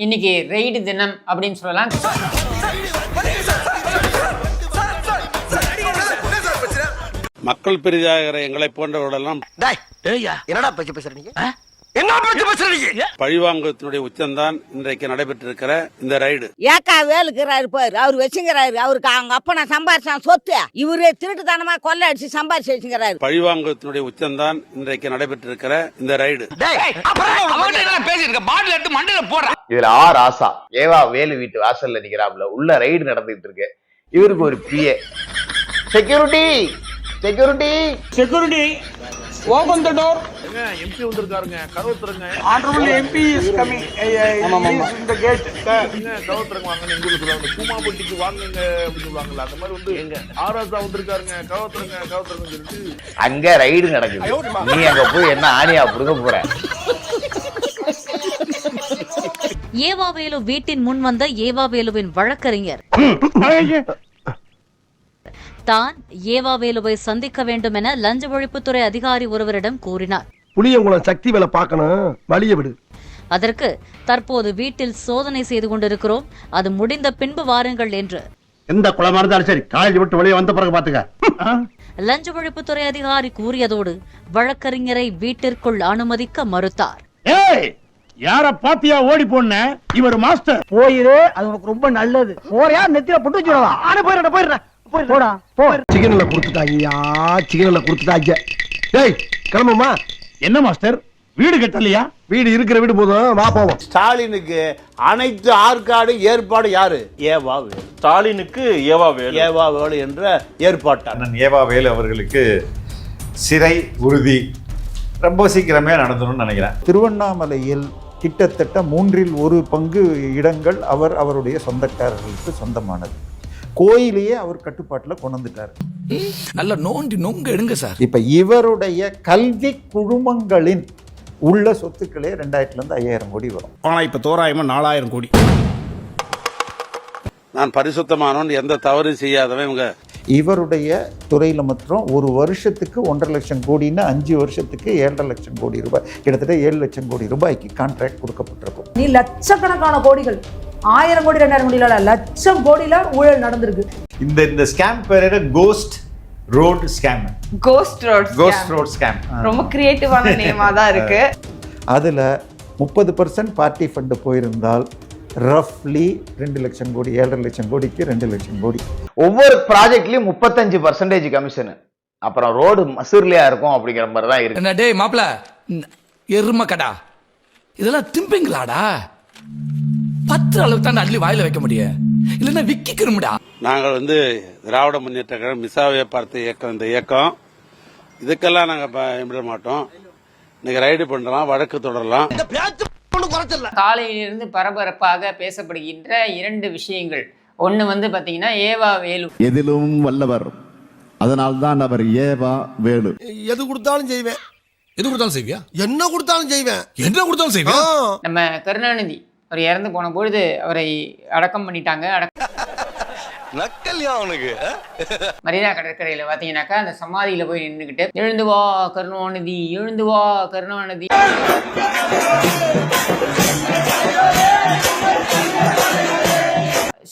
இன்னைக்கு ரெய்டு தினம் அப்படின்னு சொல்லலாம். மக்கள் பெரிதாக எங்களை போன்றவர்களெல்லாம் என்னடா பேச்சு பேசுறீங்க? என்ன பேச்சு பேசுறீங்க? பழிவாங்கத்தினுடைய உச்சம்தான் இன்றைக்கு நடைபெற்றிருக்கிற இந்த ரைடு. ஏக்கா வேலுக்கிறாரு பாரு, அவர் வச்சுங்கிறாரு. அவருக்கு அவங்க அப்பா நான் சம்பாரிச்சான் சொத்து, இவரே திருட்டுத்தனமா கொள்ளை அடிச்சு சம்பாரிச்சு வச்சுக்கிறாரு. பழிவாங்கத்தினுடைய உச்சம்தான் இன்றைக்கு நடைபெற்றிருக்கிற இந்த ரைடு. இதுல ராசா ஏவா வேலு வீட்டு வாசல்ல நிக்கிறாப்ல, உள்ள ரைடு நடந்துட்டு இருக்கு. இவருக்கு ஒரு PA security security security open the door. MP வந்திருக்காருங்க, கதவுத்துறங்க. Honourable MP is coming in the gate. கதவுத்துறங்க வாங்க எங்க சொல்லுவாங்க, கூமாப்பட்டிக்கு வாங்குங்க அப்படின்னு சொல்லுவாங்கல்ல, அந்த மாதிரி வந்து எங்க ஆராசா வந்திருக்காருங்க, கதவுத்துறங்க கதவுத்துறங்க சொல்லிட்டு அங்க ரைடு நடக்குது. நீ அங்க போய் என்ன ஆணியா புடுங்க போற? ஏவாவேலு வீட்டின் முன் வந்த ஏவாவேலுவின் வழக்கறிஞர் தான் ஏவாவேலுவை சந்திக்க வேண்டும் என லஞ்ச ஒழிப்புத்துறை அதிகாரி ஒருவரிடம் கூறினார். புளியங்குளம் சக்தி வேலை பார்க்கணும், வழிய விடு. அதற்கு தற்போது வீட்டில் சோதனை செய்து கொண்டிருக்கிறோம், அது முடிந்த பின்பு வாருங்கள் என்று எந்த குளமா இருந்தாலும் சரி, காலேஜ் விட்டு வெளியே வந்த பிறகு பாத்துக்க. லஞ்ச ஒழிப்புத்துறை அதிகாரி கூறியதோடு வழக்கறிஞரை வீட்டிற்குள் அனுமதிக்க மறுத்தார். யார பாத்தியா ஓடி போன? இவர் மாஸ்டர். போயிரு, அது உனக்கு ரொம்ப நல்லது. போறியா நெத்தில போட்டு வச்சிரவா. ஆன போயிரடா போடா போ. சிக்கன்ல குடுத்துட்டாங்கயா, சிக்கன்ல குடுத்துட்டாங்க. டேய் கிளம்புமா. என்ன மாஸ்டர், வீடு கட்டலையா? வீடு இருக்கிற வீடு போதும், வா போவோம். ஸ்டாலினுக்கு அனைத்து ஆற்காடு ஏற்பாடு யாரு? ஏவா வேலு. ஸ்டாலினுக்கு ஏவா வேலு என்ற ஏற்பாட்டாளர் ஏவா வேலு அவர்களுக்கு சிறை உறுதி ரொம்ப சீக்கிரமே நடந்துடும் நினைக்கிறேன். திருவண்ணாமலையில் கிட்டத்தட்ட 1/3 இடங்கள் அவருடைய சொந்தக்காரர்களுக்கு சொந்தமானது. கோயிலையே அவர் கட்டுப்பாட்டில் கொண்டு வந்துட்டார். நல்ல நோண்டி நொங்க எடுங்க சார். இப்ப இவருடைய கல்வி குழுமங்களின் உள்ள சொத்துக்களே 2000 to 5000 கோடி வரும். ஆனா இப்ப தோராயமா 4000 கோடி. நான் பரிசுத்தமானவன், எந்த தவறு செய்யாதவன். இவங்க இவருடைய துறையில மாத்திரம் ஒரு வருஷத்துக்கு 1.5 லட்சம் கோடின்னு 5 வருஷத்துக்கு 7.5 லட்சம் கோடி ரூபாய், கிட்டத்தட்ட 7 லட்சம் கோடி ரூபாய்க்கு கான்ட்ராக்ட் கொடுக்கப்பட்டிருக்கும். நீ லட்சக்கணக்கான கோடிகள், 1000 கோடி 2000 கோடியில லட்சம் கோடியில ஊழல் நடந்திருக்கு. இந்த ஸ்கேம் பேரு ghost road scam. Ghost road scam ரொம்ப கிரியேட்டிவான நேமா தான் இருக்கு. அதுல 30% பார்ட்டி ஃபண்ட் போயிருந்தால் ரஃப்லி 2 லட்சம் கோடி, 7.5 லட்சம் கோடிக்கு 2 லட்சம் கோடி. ஒவ்வொரு ப்ராஜெக்ட்லயும் 35% கமிஷன். அப்புறம் ரோடு மசூர்லையா இருக்கும் அப்படிங்கிற மாதிரி தான் இருக்கு. என்ன டேய் மாப்ள, எரும கடா, இதெல்லாம் திம்பிங்களாடா? 10 அளவுக்கு தான் அள்ளி வாயில வைக்க முடியும், இல்லன்னா விக்கிக்கிறோம்டா. நாங்கள் திராவிட முன்னேற்ற கழகம் மிசாவை பார்த்த இயக்கம். இந்த இயக்கம் இதுக்கெல்லாம் நாங்க விட மாட்டோம். இன்னைக்கு ரைடு பண்றோம், வழக்கு தொடரலாம். காலையிலிருந்து பரபரப்பாக பேசப்படுகின்ற 2 விஷயங்கள். ஒன்னு பாத்தீங்கன்னா ஏவா வேலு எதிலும் வல்லவர், அதனால்தான் அவர் ஏவா வேலு. எது கொடுத்தாலும் செய்வேன். எது கொடுத்தாலும் செய்வியா? என்ன கொடுத்தாலும் செய்வேன். என்ன கொடுத்தாலும் செய்வியா? நம்ம கருணாநிதி அவர் இறந்து போன பொழுது அவரை அடக்கம் பண்ணிட்டாங்க. மரியாதை கடற்கரையில பாத்தீங்கன்னாக்கா அந்த சமாதியில போய் நின்றுகிட்டு எழுந்து வா கருணாநிதி, எழுந்து வா கருணாநிதி.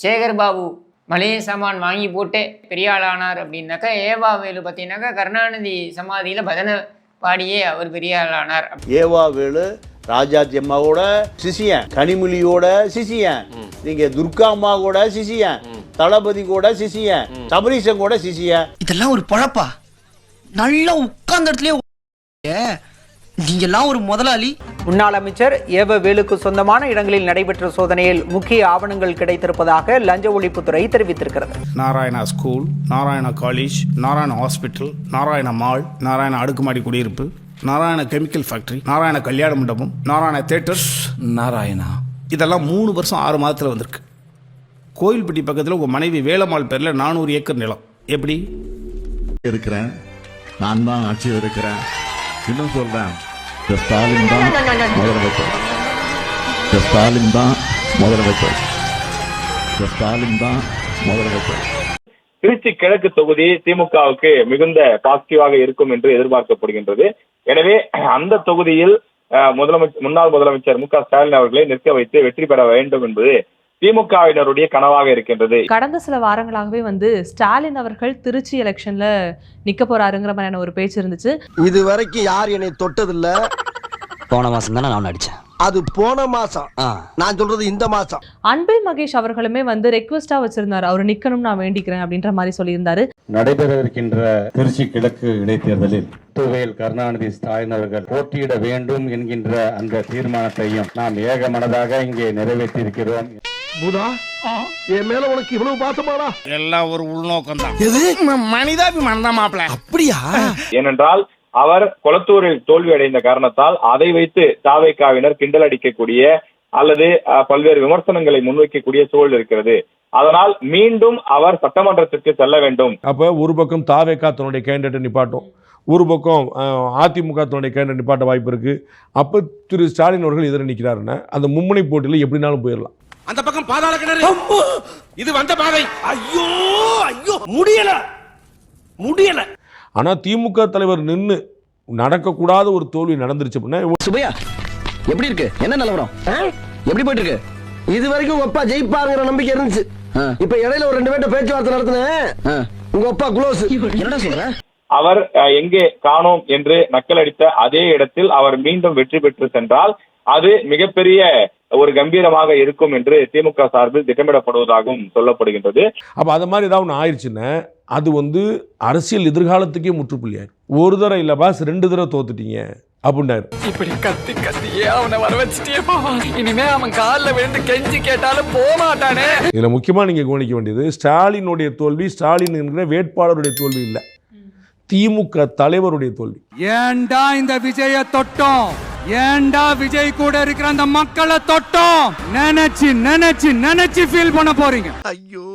சேகர் பாபு மளிகை சாமான் வாங்கி போட்டு பெரிய ஆளானார் அப்படின்னாக்கா, ஏவா வேலு பார்த்தீங்கன்னாக்கா கருணாநிதி சமாதியில பஜனை பாடியே அவர் பெரிய ஆளானார். ஏவா வேலு ராஜாஜி அம்மாவோட சிசியன், கனிமொழியோட சிசியன், நீங்க துர்கா அம்மா கூட சிசியன், தளபதி கூட சிசியன், சபரீசன் கூட சிசியன். இதெல்லாம் ஒரு பொழப்பா? நல்லா உட்கார்ந்த இடத்துலயே நீங்க எல்லாம் ஒரு முதலாளி. முன்னாள் அமைச்சர் ஏவ வேலுக்கு சொந்தமான இடங்களில் நடைபெற்ற சோதனையில் முக்கிய ஆவணங்கள் கிடைத்திருப்பதாக லஞ்ச ஒழிப்புத்துறை தெரிவித்திருக்கிறது. Narayana school, Narayana college, Narayana hospital, Narayana mall, Narayana அடுக்குமாடி குடியிருப்பு, நாராயண கெமிக்கல் ஃபேக்டரி, நாராயண கல்யாண மண்டபம், நாராயண தியேட்டர்ஸ், நாராயணா. இதெல்லாம் 3 வருஷம் 6 மாதத்தில் வந்திருக்கு. கோயில்பட்டி பக்கத்தில் உங்க மனைவி வேலம்மாள் பேர்ல 400 ஏக்கர் நிலம். எப்படி இருக்கிறேன்? நான் தான் ஆட்சியில் இருக்கிறேன். இன்னும் சொல்றேன், ஸ்டாலின் தான் முதலமைச்சர், ஸ்டாலின் தான் முதலமைச்சர், ஸ்டாலின் தான் முதலமைச்சர். திருச்சி கிழக்கு தொகுதி திமுகவுக்கு மிகுந்த பாசிட்டிவாக இருக்கும் என்று எதிர்பார்க்கப்படுகின்றது. எனவே அந்த தொகுதியில் முன்னாள் முதலமைச்சர் மு க ஸ்டாலின் அவர்களை நிற்க வைத்து வெற்றி பெற வேண்டும் என்பது திமுகவினருடைய கனவாக இருக்கின்றது. கடந்த சில வாரங்களாகவே ஸ்டாலின் அவர்கள் திருச்சி எலெக்ஷன்ல நிக்க போறாருங்கிற மாதிரியான ஒரு பேச்சு இருந்துச்சு. இது வரைக்கும் யார் என்னை தொட்டதில்ல. போன மாசம் தானே நான் அடிச்சேன். அது போன மாசம், நான் சொல்றது இந்த மாசம். அன்பில் மகேஷ் அவர்களுமே ரெக்வெஸ்டா வச்சிருந்தாரு, அவர் நிக்கணும் நான் வேண்டிக்கிறேன் அப்படின்ற மாதிரி சொல்லியிருந்தாரு. நடைபெற இருக்கின்ற திருச்சி கிழக்கு இடைத்தேர்தலில் துவையில் கருணாநிதி ஸ்டாலின் அவர்கள் போட்டியிட வேண்டும் என்கின்ற அந்த தீர்மானத்தையும் நாம் ஏகமனதாக இங்கே நிறைவேற்றியிருக்கிறோம். பூதா, என் மேல உனக்கு இவ்வளவு பாசமாடா? எல்லாம் ஒரு உள்நோக்கம் தான். மனிதாபிமானம் தான் மாப்பிள்ள. அப்படியா? ஏனென்றால் அவர் கொளத்தூரில் தோல்வி அடைந்த காரணத்தால் அதை வைத்து தாவேகாவினர் கிண்டல் அடிக்கக்கூடிய அல்லது பல்வேறு விமர்சனங்களை முன்வைக்கக்கூடிய சூழல் இருக்கிறது. அதனால் மீண்டும் அவர் சட்டமன்றத்திற்கு செல்ல வேண்டும். அப்ப ஒரு பக்கம் தாவேகா தன்னுடைய கேண்டிடேட் நிப்பாட்டும், ஒரு பக்கம் அதிமுக தன்னுடைய கேண்டிடேட் நிப்பாட்ட வாய்ப்பு இருக்கு. அப்ப திரு ஸ்டாலின் அவர்கள் எதிர நிற்கிறாருன்னா அந்த மும்முனை போட்டியில் எப்படினாலும் போயிடலாம். அந்த பக்கம் பாதாள கிணறு, இது வந்த பாதை. ஐயோ ஐயோ, முடியல. ஆனா திமுக தலைவர் நின்று நடக்கக்கூடாத ஒரு தோல்வி நடந்துருச்சு அப்படின்னா. சுபையா எப்படி இருக்கு? என்ன நிலவரம்? எப்படி போயிட்டு இருக்கு? இது வரைக்கும் உங்க அப்பா ஜெயிப்பாங்கிற நம்பிக்கை இருந்துச்சு. இப்ப இடையில ஒரு 2 பேர்ட்ட பேச்சுவார்த்தை நடத்தினேன். உங்க அப்பா க்ளோஸ். என்னடா சொல்ற? அவர் எங்கே காணோம் என்று நக்கல் அடித்த அதே இடத்தில் அவர் மீண்டும் வெற்றி பெற்று சென்றால் அது மிகப்பெரிய ஒரு கம்பீரமாக இருக்கும் என்று திமுக சார்பில் திட்டமிடப்படுவதாகவும் சொல்லப்படுகின்றது. அப்ப அது மாதிரி ஏதாவது ஒன்று ஆயிடுச்சுன்னா அது அரசியல் எதிர்காலத்துக்கே முற்றுப்புள்ளியாரு. ஒரு தடவை இல்ல பாஸ், 2 தடவை தோத்துட்டீங்க அப்படின்னாரு. இப்படி கத்தி கத்தியே அவனை வர வச்சுட்டேப்பா. இனிமே அவன் காலில் விழுந்து கெஞ்சி கேட்டாலும் போக மாட்டானே. இதுல முக்கியமா நீங்க கவனிக்க வேண்டியது ஸ்டாலினுடைய தோல்வி ஸ்டாலின் என்கிற வேட்பாளருடைய தோல்வி இல்ல, திமுக தலைவருடைய தோல்வி. ஏண்டா இந்த விஜய தொட்டோம், ஏண்டா விஜய் கூட இருக்கிற அந்த மக்களை தொட்டோம் நினைச்சு நினைச்சு நினைச்சு ஃபீல் பண்ண போறீங்க. ஐயோ,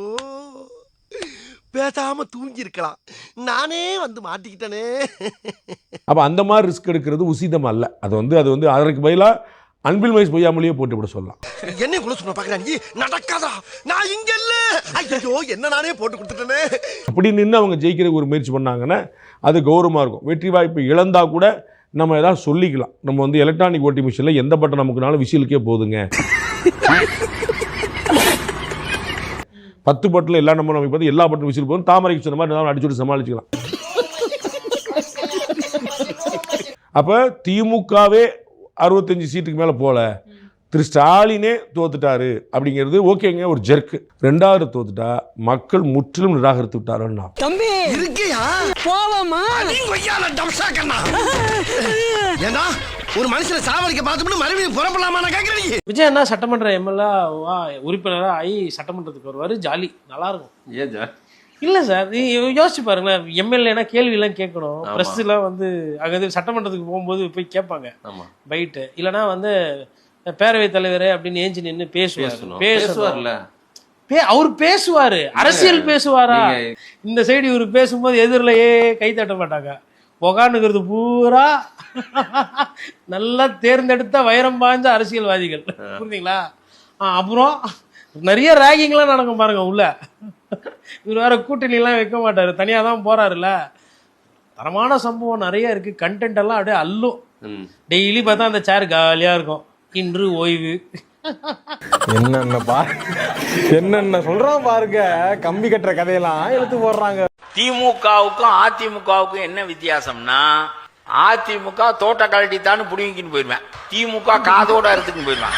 பேசாம தூங்கி இருக்கலாம், நானே வந்து மாட்டிக்கிட்டனே. அப்ப அந்த மாதிரி ரிஸ்க் எடுக்கிறது உசிதம் அல்ல. அது அதற்கு பதிலா அன்பில் மகேஷ் பொய்யாமலேயே போட்டு விட சொல்லலாம். என்ன குள்ள சொன்ன பாக்குறாங்க, நடக்காதா? நான் இங்க இல்ல. ஐயோ, என்ன நானே போட்டு கொடுத்துட்டனே. அப்படி நின்று அவங்க ஜெயிக்கிற ஒரு முயற்சி பண்ணாங்கன்னா அது கௌரவமா இருக்கும். வெற்றி வாய்ப்பு இழந்தா கூட நம்ம ஏதாவது சொல்லிக்கலாம். நம்ம எலக்ட்ரானிக் ஓட்டிங் மிஷின்ல எந்த பட்டன் நமக்குனாலும் விசிலுக்கே போதுங்க. 10 பட்டில் எல்லா நம்ம பார்த்து எல்லா பட்டன் விசில் போதும், தாமரைக்கு சொன்ன மாதிரி அடிச்சுட்டு சமாளிச்சுக்கலாம். அப்ப திமுகவே 65 சீட்டுக்கு மேல போல, திரு ஸ்டாலினே தோத்துட்டாரு அப்படிங்கிறது ஓகேங்க, ஒரு ஜெர்க்கு. 2வது தோத்துட்டா மக்கள் முற்றிலும் நிராகரித்து விட்டாருன்னா தம்பி இருக்கியா போவாமா? ஏண்டா ஒரு மனுஷனை சாவடிக்க பார்த்துட்டு மறுபடியும் புறப்படலாமா நான் கேட்கிறேன். விஜய் அண்ணா சட்டமன்ற எம்எல்ஏ உறுப்பினராக ஆகி சட்டமன்றத்துக்கு வருவாரு, ஜாலி நல்லா இருக்கும். ஏன் சார்? இல்ல சார், யோசிச்சு பாருங்களேன், எம்எல்ஏனா கேள்வி எல்லாம் கேட்கணும். பிரஸ் எல்லாம் அங்க சட்டமன்றத்துக்கு போகும்போது போய் கேட்பாங்க பைட்டு. இல்லைன்னா பேரவைத் தலைவர் அப்படின்னு ஏஞ்சி நின்று பேசுவார்ல. அவர் பேசுவாரு, அரசியல் பேசுவாரா? இந்த சைடு இவரு பேசும்போது எதிரிலேயே கை தட்ட மாட்டாங்க. உக்காந்துக்கிறது பூரா நல்லா தேர்ந்தெடுத்த வைரம் பாய்ஞ்ச அரசியல்வாதிகள், புரியுதுங்களா? அப்புறம் நிறைய ரேகிங்லாம் நடக்கும் பாருங்க உள்ள. இவர் வேற கூட்டணி எல்லாம் வைக்க மாட்டாரு, தனியா தான் போறாருல்ல. தரமான சம்பவம் நிறைய இருக்கு. கண்டென்ட் எல்லாம் அப்படியே அல்லும். டெய்லி பார்த்தா அந்த சேர் காலியா இருக்கும். இன்று ஓய்வு என்னென்ன சொல்றான் பாருங்க. கம்பி கட்டுற கதையெல்லாம் எடுத்து போடுறாங்க. திமுகவுக்கும் அதிமுகவுக்கும் என்ன வித்தியாசம்னா, அதிமுக தோட்ட கழட்டி தான் புடிங்கின்னு போயிருவேன், திமுக காதோட அறுத்துக்கு போயிருவேன்.